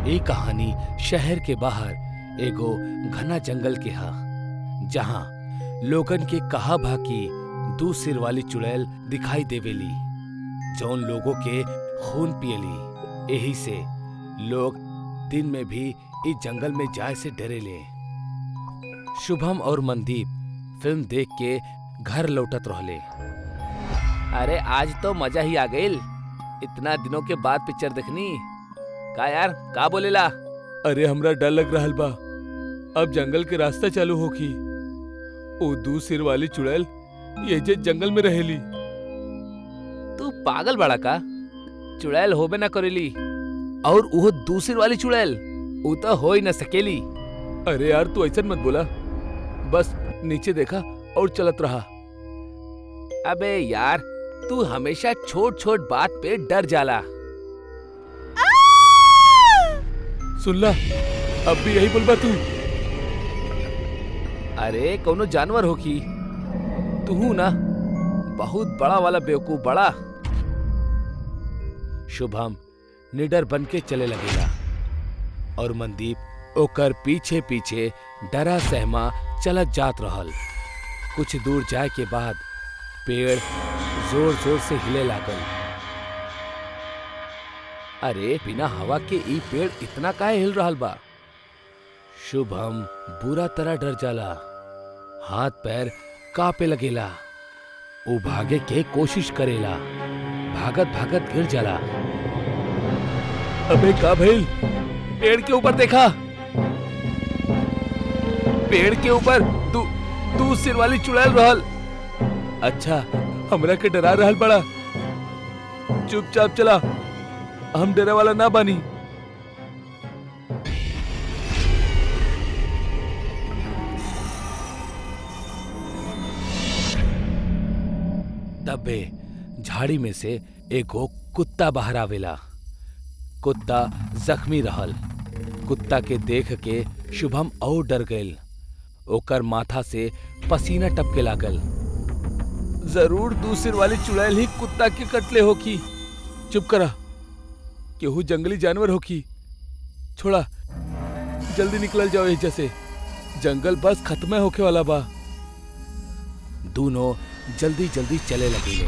एक कहानी शहर के बाहर एगो घना जंगल के हा, जहाँ लोगन के कहा भा की दू सिर वाली चुड़ैल दिखाई देवेली जौन लोगों के खून पियली। यही से लोग दिन में भी इस जंगल में जाए से डरेले। शुभम और मनदीप फिल्म देख के घर लौटत रहले। अरे आज तो मजा ही आ गईल, इतना दिनों के बाद पिक्चर देखनी। का यार का बोलेला? अरे हमरा डर लग रहल बा, अब जंगल के रास्ता चालू होखी। ओ दू सिर वाली चुड़ैल ये जे जंगल में रहेली। तू पागल बड़ा का? चुड़ैल होबे ना करेली, और वो दू सिर वाली चुड़ैल वो तो हो ही न सकेली। अरे यार तू ऐसा मत बोला, बस नीचे देखा और चलत रहा। अबे यार तू हमेशा छोट छोट बात पे डर जाला। सुन ला, अब भी यही बोलबा तू? अरे कौनो जानवर हो की तू ना, बहुत बड़ा वाला बेवकूफ बड़ा। शुभम निडर बन के चले लगेगा और मनदीप ओकर पीछे पीछे डरा सहमा चलत जात रहल। कुछ दूर जाए के बाद पेड़ जोर जोर से हिले लागल। अरे बिना हवा के ई पेड़ इतना काहे हिल रहल बा? शुभम बुरा तरह डर जाला, हाथ पैर कांपे लगेला। वो भागे के कोशिश करेला, भागत भागत गिर जाला। अबे का भइल? पेड़ के ऊपर देखा, पेड़ के ऊपर दू सिर वाली चुड़ैल रहल। अच्छा हमरा के डरा रहल बड़ा? चुपचाप चला, हम डरे वाला ना बानी। तबे झाड़ी में से एगो कुत्ता बाहर आवेला। कुत्ता जख्मी रहल। कुत्ता के देख के शुभम और डर गईल। ओकर माथा से पसीना टपके लागल। जरूर दू सिर वाली चुड़ैल ही कुत्ता के कटले होकी। चुप करा, केहू जंगली जानवर होकी। छोड़ा, जल्दी निकल जाओ एहिजा से, जंगल बस खत्म होके वाला बा। दोनों जल्दी जल्दी चले लगेले।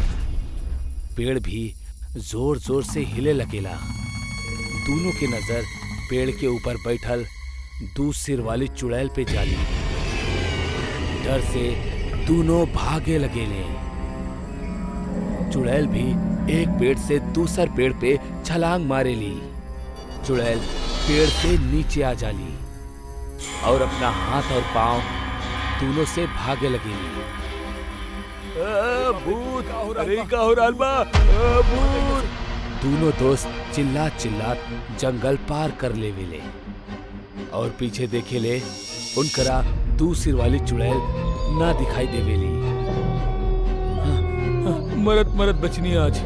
पेड़ भी जोर जोर से हिले लगेला। दोनों की नजर पेड़ के ऊपर बैठल दू सिर वाली चुड़ैल पे जाली। डर से दोनों भागे लगेले। चुड़ैल भी एक पेड़ से दूसर पेड़ पे छलांग मारेली। चुड़ैल पेड़ से नीचे आ जाली और अपना हाथ और पांव दोनों से भागे लगेली। भूत! अरे का हो रहल बा? भूत! दोनों दोस्त चिल्लात चिल्लात जंगल पार कर लेवेले और पीछे देखेले उनकरा दू सिर वाली चुड़ैल ना दिखाई देवेली। मरत मरत बचनी आज।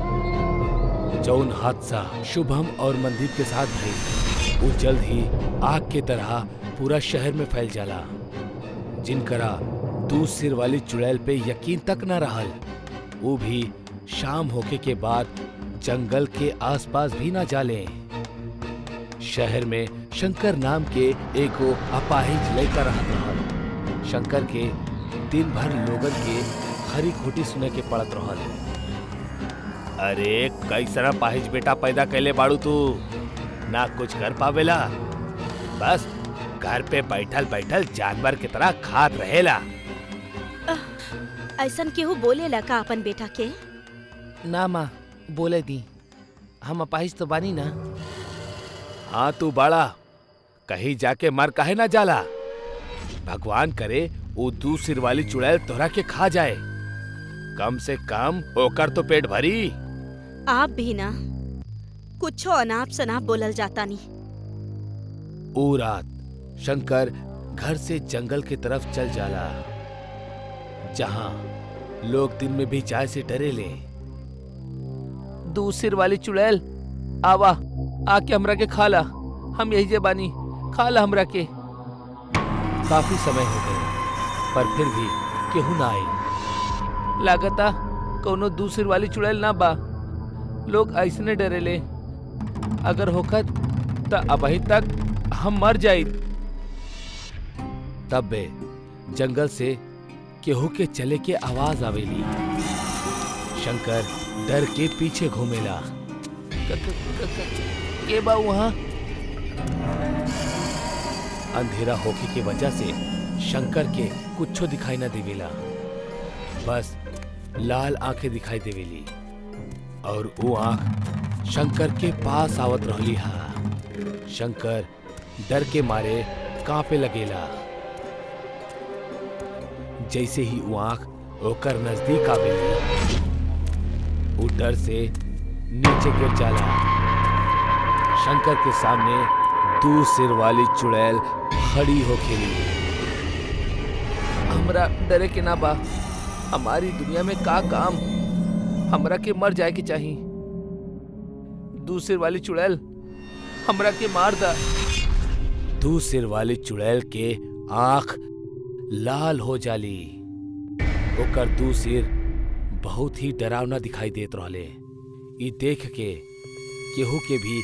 जौन हादसा शुभम और मनदीप के साथ भइल वो जल्द ही आग के तरह पूरा शहर में फैल जाला। जिनकरा दू सिर वाली चुड़ैल पे यकीन तक न रहल, वो भी शाम होके के बाद जंगल के आसपास भी ना जाले। शहर में शंकर नाम के एगो अपाहिज लड़का रहत रहल। शंकर के दिन भर लोगन के खरी खोटी सुने के पड़त रहल। अरे कैसा पाहिज बेटा पैदा कैले बाड़ू तू, ना कुछ कर पावेला, बस घर पे बैठल बैठल जानवर की तरह खात रहेला। ऐसन केहू बोलेला का अपन बेटा के? ना माँ बोले दी, हम अपाहिज तो बानी ना। हाँ तू बड़ा, कहीं जाके मर काहे ना जाला। भगवान करे वो दू सिर वाली चुड़ैल तोहरा के खा जाए, कम से कम ओकर तो पेट भरी। आप भी ना कुछो अनाप शनाप बोलल जाता नहीं। ओ रात शंकर घर से जंगल की तरफ चल जाला, जहाँ लोग दिन में भी जाए से डरे ले। दू सिर वाली चुड़ैल आवा, आके हमरा के खाला, हम यही जे बानी, खाला हमरा के। काफी समय हो गए पर फिर भी केहू ना आई। लागता कौनो दू सिर वाली चुड़ैल ना बा, लोग ऐसने डरेले। अगर होखत त त अबही तक हम मर जाई। तब बे जंगल से केहू के चले के आवाज आवेली। शंकर डर के पीछे घूमेला। के बा वहाँ? अंधेरा होके के वजह से शंकर के कुछो दिखाई न देवेला, बस लाल आंखें दिखाई देवेली और वो आंख शंकर के पास आवत रहली हा। शंकर डर के मारे कांपे लगेला। जैसे ही वो आंख ओकर नजदीक आवेली, वो डर से नीचे गिर जाला। शंकर के सामने 2 सिर वाली चुड़ैल खड़ी होखेली। हमरा डरे के ना बा, हमारी दुनिया में का काम, हमरा के मर जाए के चाहिए। 2 सिर वाली चुड़ैल हमरा के मार दा। 2 सिर वाली चुड़ैल के आंख लाल हो जाली। ओकर 2 सिर बहुत ही डरावना दिखाई देत रहले। ई देख के केहू के भी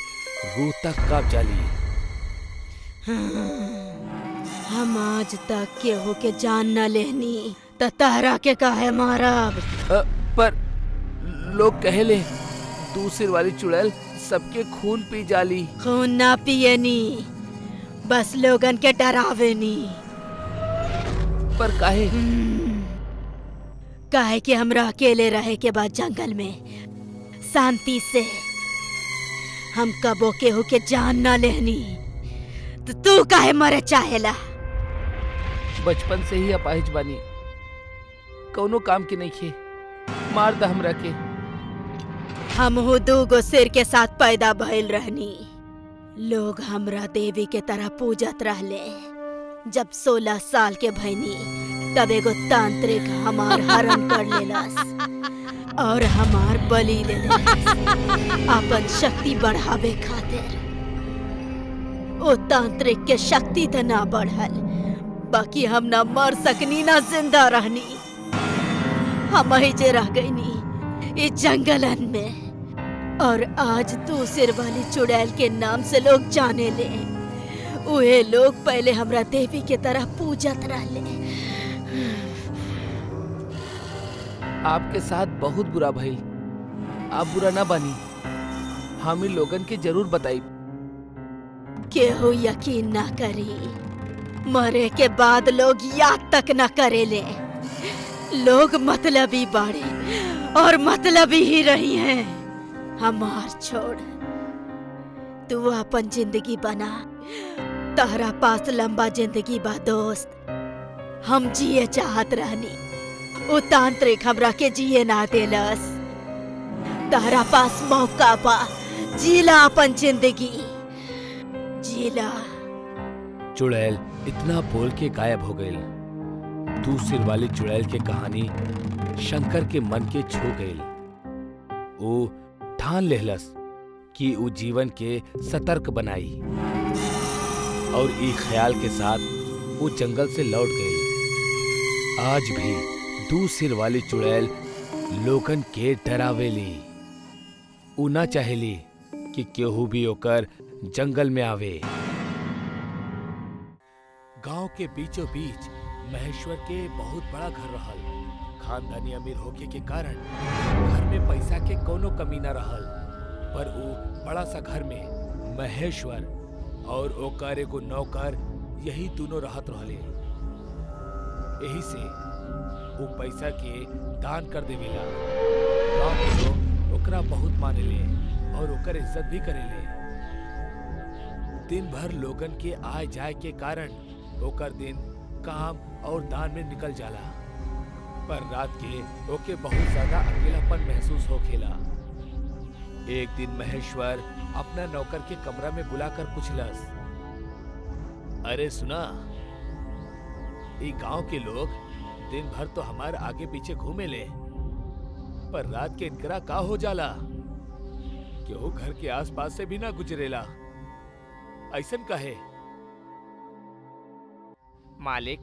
रूह तक कांप जाली। हम आज तक केहू के जान न लेनी त तहरा के काहे मारब? पर लोग कहेले 2 सिर वाली चुड़ैल सबके खून पी जाली। खून ना पियनी, बस लोगन के डरावेनी। पर काहे? काहे कि हमरा अकेले रहे के बाद जंगल में शांति से। हम कबो केहू के जान न लेनी, तो तू काहे मरे चाहेला? बचपन से ही अपाहिज बानी, कौनो काम के नहीं खे, मार दा हमरा के। हमहू 2 सिर के साथ पैदा भइल रहनी। लोग हमरा देवी के तरह पूजत रहले। जब 16 साल के भइनी तब एगो तांत्रिक हमार हरण कर लेलस और हमार बलि ले लेलस अपन शक्ति बढ़ावे खातिर। ओ तांत्रिक के शक्ति त ना बढ़ल, बाकी हम ना मर सकनी ना जिंदा रहनी। हम ही जे रह गईनी इस जंगलन में। और आज 2 सिर वाली चुड़ैल के नाम से लोग जाने ले। उहे लोग पहले हमरा देवी के तरह पूजत रहले। आपके साथ बहुत बुरा भइल, आप बुरा ना बनी। हम इन लोगन के जरूर बताई। केहू यकीन ना करी, मरे के बाद लोग याद तक ना करेले। लोग मतलबी बाड़े और मतलबी ही रही हैं। हमार छोड़, तू अपन जिंदगी बना। तहरा पास लंबा जिंदगी बा दोस्त। हम जिए चाहत रहनी, वो तांत्रिक हमरा के जिए ना देलस। तहरा पास मौका बा, जीला अपन जिंदगी, जीला। चुड़ैल इतना बोल के गायब हो गई। 2 सिर वाली चुड़ैल के कहानी शंकर के मन के छू गई। वो ठान लेहलस कि वो जीवन के सतर्क बनाई और ई ख्याल के साथ वो जंगल से लौट गई। आज भी 2 सिर वाली चुड़ैल लोगन के डरावेली। उ ना चाहेली कि केहू भी ओकर जंगल में आवे। गांव के बीचों बीच महेश्वर के बहुत बड़ा घर रहल। खानदानी अमीर होके के कारण घर में पैसा के कोनो कमी न रहल, पर वो बड़ा सा घर में महेश्वर और ओकर एगो नौकर यही दोनों रहत रहले। यही से वो पैसा के दान कर देवेला। गांव के लोग ओकरा बहुत मानेले और ओकर इज्जत भी करेले। दिन भर लोगन के आय जाए के कारण ओकर दिन काम और दान में निकल जाला, पर रात के ओके बहुत ज्यादा अकेलापन महसूस होखेला। एक दिन महेश्वर अपना नौकर के कमरा में बुलाकर पूछलस, अरे सुना, ये गांव के लोग दिन भर तो हमारे आगे पीछे घूमे ले, पर रात के इनकरा का हो जाला? क्यों घर के आसपास से भी ना गुजरेला? ऐसन कहे? मालिक,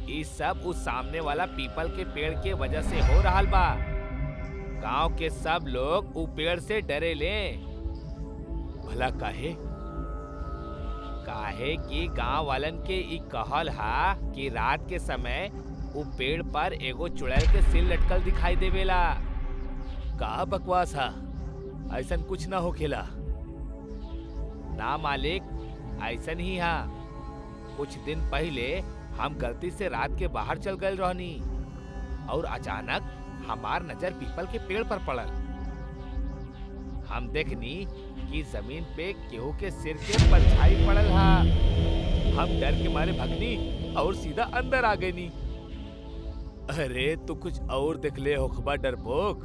ये सब उस सामने वाला पीपल के पेड़ के वजह से हो रहा बा। गांव के सब लोग उ पेड़ से डरे ले। भला काहे? काहे कि गांव वालन के ई कहल हा कि रात के समय उ पेड़ पर एगो चुड़ैल के सिर लटकल दिखाई देवेला। का बकवास हा, ऐसन कुछ ना होखेला। ना मालिक, ऐसन ही हा। कुछ दिन पहले हम गलती से रात के बाहर चल गए रहनी और अचानक हमार नजर पीपल के पेड़ पर पड़ल। हम देखनी कि जमीन पे केहू के सिर के परछाई पड़ल हा। हम डर के मारे भगनी और सीधा अंदर आ गई नी। अरे तू कुछ और देख ले होखबा डरपोक।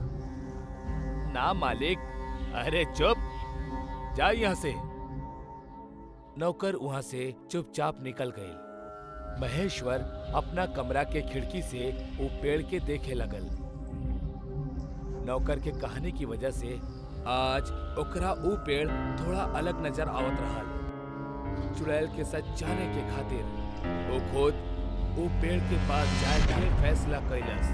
ना मालिक। अरे चुप, जा यहाँ से। नौकर वहां से चुपचाप निकल गए। महेश्वर अपना कमरा के खिड़की से वो पेड़ के देखे लगल। नौकर के कहानी की वजह से आज ओकरा ऊ पेड़ थोड़ा अलग नजर आवत रहल। चुड़ैल के साथ जाने के खातिर वो खुद ऊ पेड़ के पास जाए के फैसला कैलस।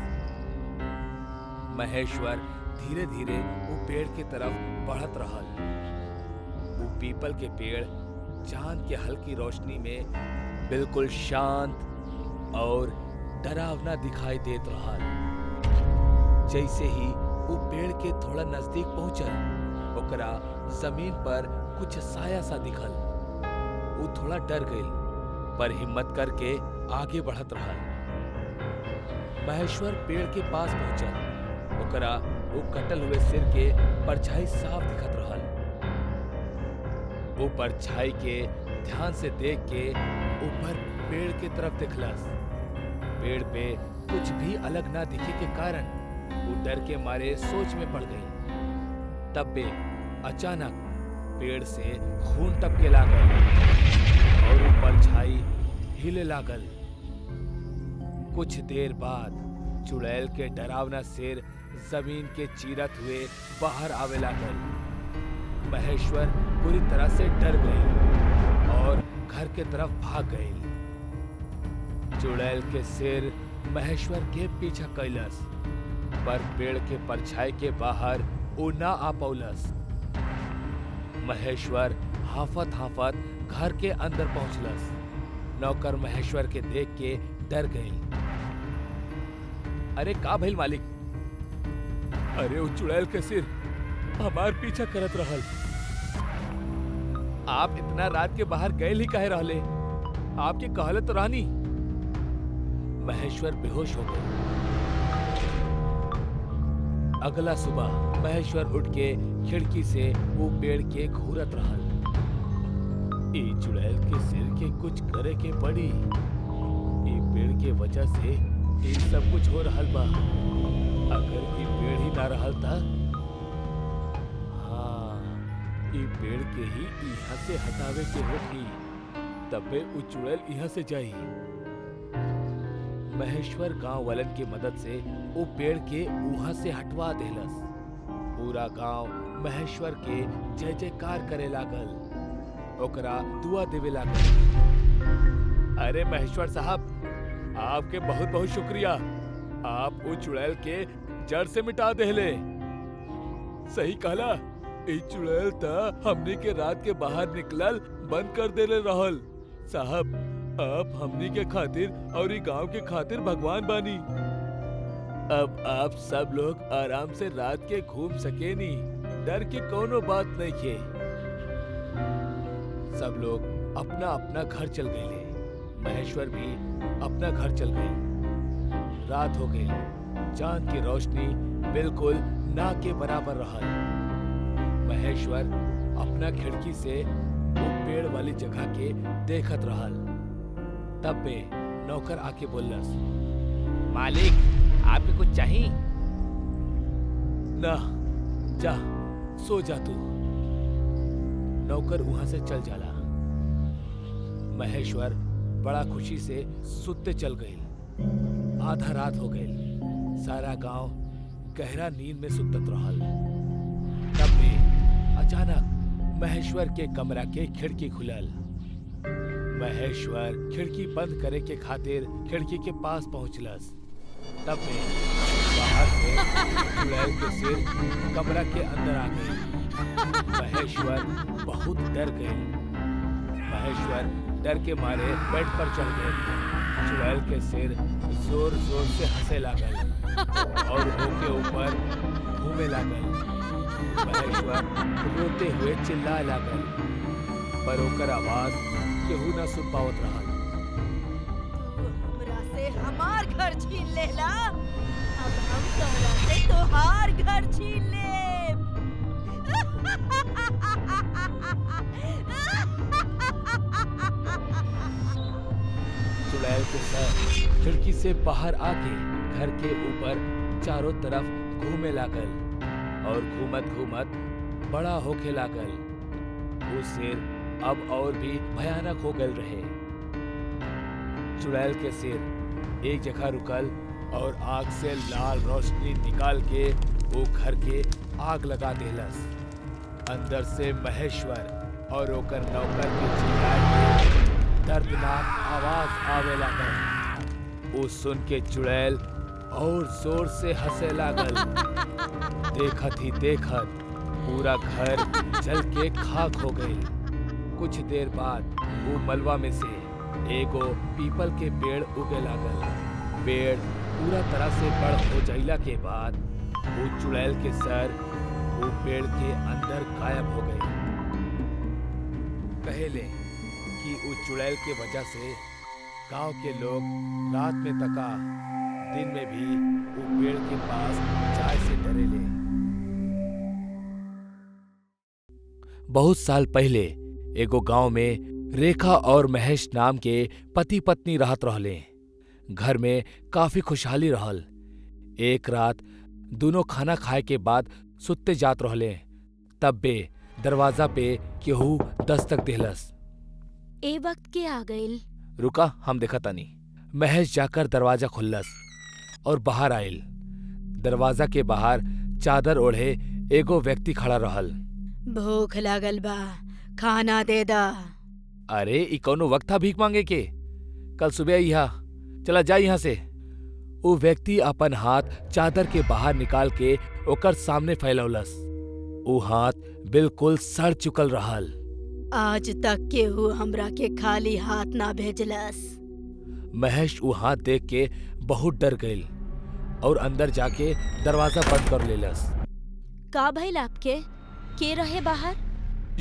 महेश्वर धीरे धीरे वो पेड़ की तरफ बढ़त रहल। वो पीपल के पेड़ चांद के हल्की रोशनी में बिल्कुल शांत और डरावना दिखाई देत रहल। जैसे ही वो पेड़ के थोड़ा नजदीक पहुंचल, ओकरा जमीन पर कुछ साया सा दिखल। वो थोड़ा डर गई, पर हिम्मत करके आगे बढ़त रहल। महेश्वर पेड़ के पास पहुंचल। ओकरा वो कटल हुए सिर के परछाई साफ दिखत रहल। वो परछाई के ध्यान से देख के ऊपर पेड़ के तरफ देखलस। पेड़ पे कुछ भी अलग ना दिखे के कारण वो डर के मारे सोच में पड़ गई। तब बे अचानक पेड़ से खून टपके लागल और वो परछाई हिले लागल। कुछ देर बाद चुड़ैल के डरावना सिर जमीन के चीरत हुए बाहर आवे लागल। महेश्वर पूरी तरह से डर गए और घर के तरफ भाग गए। चुड़ैल के सिर महेश्वर के पीछा कैलस, पर पेड़ के परछाई के बाहर वो ना आ पौलस। महेश्वर हाफत हाफत घर के अंदर पहुंचलस। नौकर महेश्वर के देख के डर गए। अरे का भइल मालिक? अरे वो चुड़ैल के सिर हमार पीछा करत रहल। आप इतना रात के बाहर गए ही काहे रहले? आपके कहले तो रहनी। महेश्वर बेहोश हो गए। अगला सुबह महेश्वर उठ के खिड़की से वो पेड़ के घूरत रहल। ई चुड़ैल के सिर के कुछ करे के पड़ी। ई पेड़ के वजह से ई सब कुछ हो रहल बा। अगर ई पेड़ ही ना रहल था, हाँ, ई पेड़ के ही यहाँ से हटावे के होगी, तबे वो चुड़ैल यहाँ से जाई। महेश्वर गांव वालन की मदद से वो पेड़ के वहां से हटवा देलस। पूरा गांव महेश्वर के जय जयकार करे लागल, ओकरा दुआ देवे लागल। अरे महेश्वर साहब, आपके बहुत बहुत शुक्रिया। आप वो चुड़ैल के जड़ से मिटा देले। सही कहला। ई चुड़ैल ता हमनी के रात के बाहर निकलल बंद कर देले रहल। साहब, आप हमनी के खातिर और ई गांव के खातिर भगवान बानी। अब आप सब लोग आराम से रात के घूम सकेनी। डर की कोनो बात नहीं खे। सब लोग अपना अपना घर चल गए। महेश्वर भी अपना घर चल गए। रात हो गई। चांद की रोशनी बिल्कुल ना के बराबर रहल। महेश्वर अपना खिड़की से वो पेड़ वाली जगह के देखत रहल। तब बे नौकर आके बोलस, मालिक, आपके कुछ चाहिए? ना, जा सो जा तू। नौकर वहां से चल जाला। महेश्वर बड़ा खुशी से सुते चल गई। आधा रात हो गई। सारा गांव गहरा नींद में सुतत रहल। तब भी अचानक महेश्वर के कमरा के खिड़की खुलल। महेश्वर खिड़की बंद करे के खातिर खिड़की के पास पहुंचलस। तब में बाहर से चुड़ैल के सिर कमरा के अंदर आ गई। महेश्वर बहुत डर गए। महेश्वर डर के मारे बेड पर चढ़ गए। चुड़ैल के सिर जोर जोर से हंसे लागल और मुंह के ऊपर घूमे लागल। महेश्वर रोते हुए चिल्लाए लागल, पर ओकर आवाज केहू न सुन पावत रहल। तू हमरा से हमार घर छीन लेला, अब हम तोहरा से तोहार घर छीन लेब। चुड़ैल के सर खिड़की से बाहर आके घर के ऊपर चारों तरफ घूमे लागल और घूमत घूमत बड़ा होके लागल। वो सिर अब और भी भयानक हो गल रहे। चुड़ैल के सिर एक जगह रुकल और आग से लाल रोशनी निकाल के वो घर के आग लगा देलस। अंदर से महेश्वर और ओकर नौकर के चिल्लाए के दर्दनाक आवाज आवे लागल। वो सुन के चुड़ैल और जोर से हंसे लागल। देखत ही देखत पूरा घर जल के खाक हो गई। कुछ देर बाद वो मलबा में से एगो पीपल के पेड़ उगे लागल। पेड़ पूरा तरह से बड़ हो जाइला के बाद वो चुड़ैल के सर वो पेड़ के अंदर गायब हो गई। कहेले कि उस चुड़ैल के वजह से गांव के लोग रात में तका दिन में भी वो पेड़ के पास जाए से डरेले। बहुत साल पहले एगो गांव में रेखा और महेश नाम के पति पत्नी रहत रहले। घर में काफी खुशहाली रहल। एक रात दोनों खाना खाए के बाद सुत्ते जात रहले, तब बे दरवाजा पे केहू दस्तक देहलस। ए वक्त के आ गइल। रुका, हम देखा तानी। महेश जाकर दरवाजा खुल्लस और बाहर आइल। दरवाजा के बाहर चादर ओढ़े एगो व्यक्ति खड़ा रहल। भूख लागल बा, खाना दे दा। अरे ई कौनो वक्त था भीख मांगे के? कल सुबह यहाँ चला जा यहाँ से। वो व्यक्ति अपन हाथ चादर के बाहर निकाल के ओकर सामने फैलौलस। वो हाथ बिल्कुल सड़ चुकल रहल। आज तक केहू हमरा के खाली हाथ ना भेजलस। महेश वो हाथ देख के बहुत डर गइल और अंदर जाके दरवाजा बंद कर लेलस। का भइल आपके? के रहे बाहर?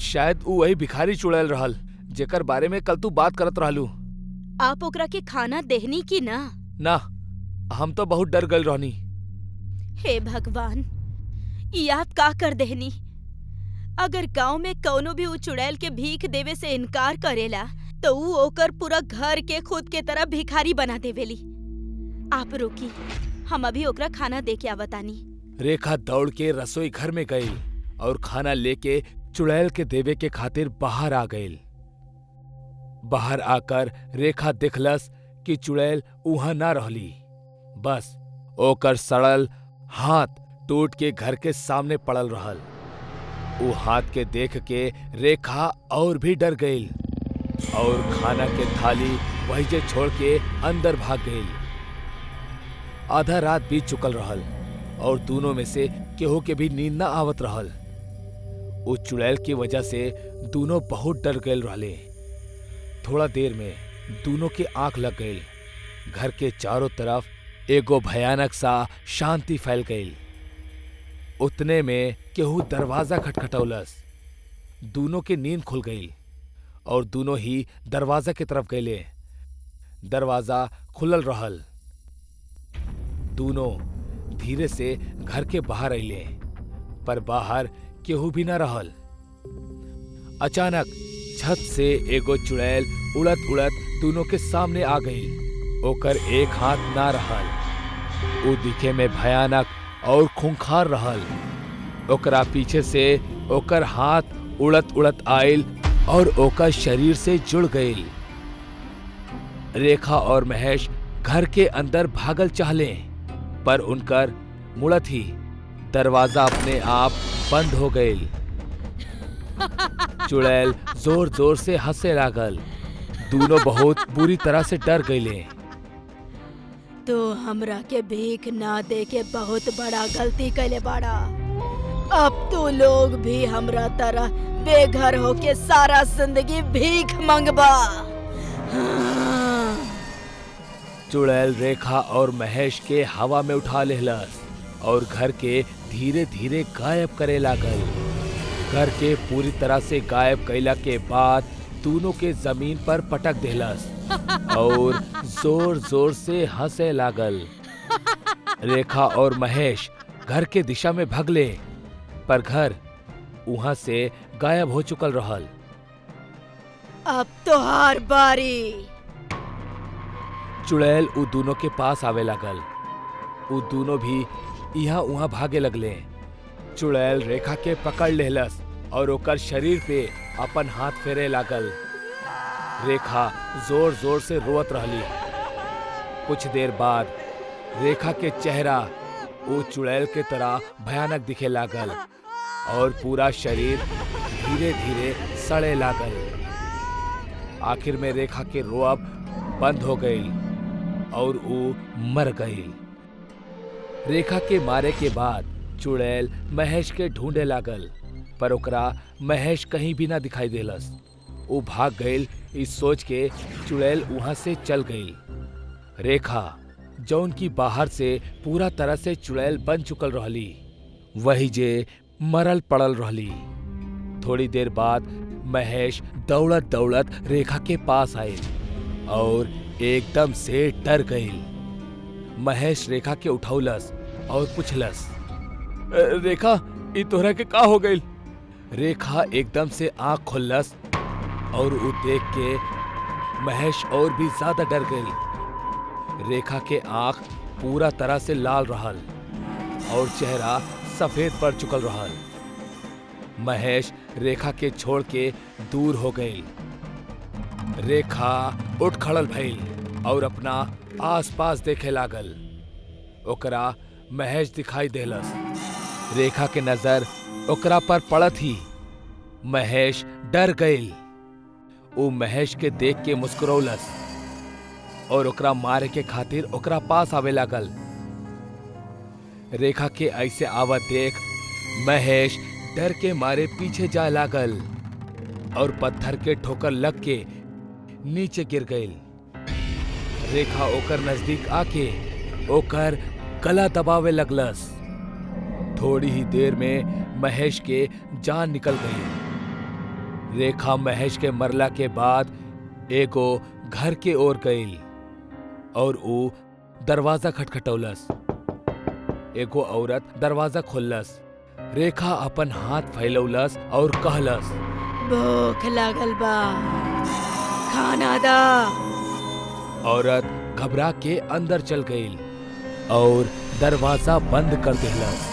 शायद वो वही भिखारी चुड़ैल रहल जेकर बारे में कल तू बात करत रहलू। आप ओकरा के खाना देहनी की ना? ना, हम तो बहुत डर गइल रहनी। हे भगवान, ई आप का कर देहनी? अगर गांव में कौनो भी उ चुड़ैल के भीख देवे से इनकार करेला तो उ ओकर पूरा घर के खुद के तरह भिखारी बना देवेली। आप रुकी, हम अभी ओकरा खाना दे के आवतानी। रेखा दौड़ के रसोई घर में गई और खाना लेके चुड़ैल के देवे के खातिर बाहर आ गई। बाहर आकर रेखा देखलस कि चुड़ैल उहाँ ना रहली, बस ओकर सड़ल हाथ टूट के घर के सामने पड़ल रहल। वो हाथ के देख के रेखा और भी डर गई और खाना के थाली वही जे छोड़ के अंदर भाग गई। आधा रात बीत चुकल रहल और दोनों में से केहू के भी नींद ना आवत रहल। वो चुड़ैल की वजह से दोनों बहुत डर गए रहले। थोड़ा देर में दोनों के आंख लग गई। घर के चारों तरफ एगो भयानक सा शांति फैल गई। उतने में केहू दरवाजा खटखटौलस। दोनों की नींद खुल गई और दोनों ही दरवाजा की तरफ गए। दरवाजा खुलल रहल। दोनों धीरे से घर के बाहर अइले, पर बाहर केहू भी न रहल। अचानक छत से एगो चुड़ैल उड़त उड़त दोनों के सामने आ गई। ओकर एक हाथ ना रहल। वो दिखे में भयानक और खूंखार रहल। ओकरा पीछे से ओकर हाथ उड़त उड़त आइल और ओकर शरीर से जुड़ गई। रेखा और महेश घर के अंदर भागल चाहले, पर उनकर मुड़त ही दरवाजा अपने आप बंद हो गई। चुड़ैल जोर जोर से हंसे लागल। दोनों बहुत बुरी तरह से डर गईले। तो हमरा के भीख ना दे के बहुत बड़ा गलती कैले बाड़ा। अब तो लोग भी हमरा तरह बेघर होके सारा जिंदगी भीख मंगबा। हाँ। चुड़ैल रेखा और महेश के हवा में उठा लेहलस और घर के धीरे धीरे गायब करे लागल। घर के पूरी तरह से गायब कैला के बाद दोनों के जमीन पर पटक देहलस और जोर जोर से हंसे लागल। रेखा और महेश घर के दिशा में भगले, पर घर वहां से गायब हो चुकल रहल। अब तो हार बारी। चुड़ैल उ दोनों के पास आवे लागल। उ दोनों भी यहाँ वहाँ भागे लगले। चुड़ैल रेखा के पकड़ लेहलस और ओकर शरीर पे अपन हाथ फेरे लागल। रेखा जोर जोर से रोवत रहली। कुछ देर बाद रेखा के चेहरा वो चुड़ैल के तरह भयानक दिखे लागल और पूरा शरीर धीरे धीरे सड़े लागल। आखिर में रेखा के रोअब बंद हो गई और वो मर गई। रेखा के मारे के बाद चुड़ैल महेश के ढूंढे लागल, पर ओकरा महेश कहीं भी ना दिखाई देलस। वो भाग गई। इस सोच के चुड़ैल वहां से चल गई। रेखा जौन की बाहर से पूरा तरह से चुड़ैल बन चुकल रहली, वही जे मरल पड़ल रहली। थोड़ी देर बाद महेश दौड़त दौड़त रेखा के पास आए और एकदम से डर गई। महेश रेखा के उठौलस और पूछलस, रेखा, ई तोहरा के का हो गई? रेखा एकदम से आंख खोलस और उ देख के महेश और भी ज्यादा डर गई। रेखा के आंख पूरा तरह से लाल रहल और चेहरा सफेद पड़ चुकल रहल। महेश रेखा के छोड़ के दूर हो गई। रेखा उठ खड़ल भइल और अपना आसपास देखे लागल। ओकरा महेश दिखाई देलस। रेखा के नजर ओकरा पर पड़त ही महेश डर गईल। वो महेश के देख के मुस्कुरौलस और ओकरा मारे के खातिर ओकरा पास आवे लागल। रेखा के ऐसे आवत देख महेश डर के मारे पीछे जाए लागल और पत्थर के ठोकर लग के नीचे गिर गईल। रेखा ओकर नजदीक आके ओकर गला दबावे लगलस। थोड़ी ही देर में महेश के जान निकल गई। रेखा महेश के मरला के बाद एगो घर के ओर गई और ऊ दरवाजा खटखटौलस। एगो औरत दरवाजा खोललस। रेखा अपन हाथ फैलौलस और कहलस, भूख लागल बा, खाना दा। औरत घबरा के अंदर चल गई और दरवाजा बंद कर देलस।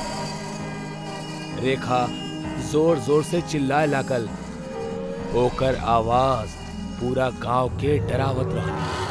रेखा जोर जोर से चिल्लाए लागल। ओकर आवाज पूरा गांव के डरावत रहल।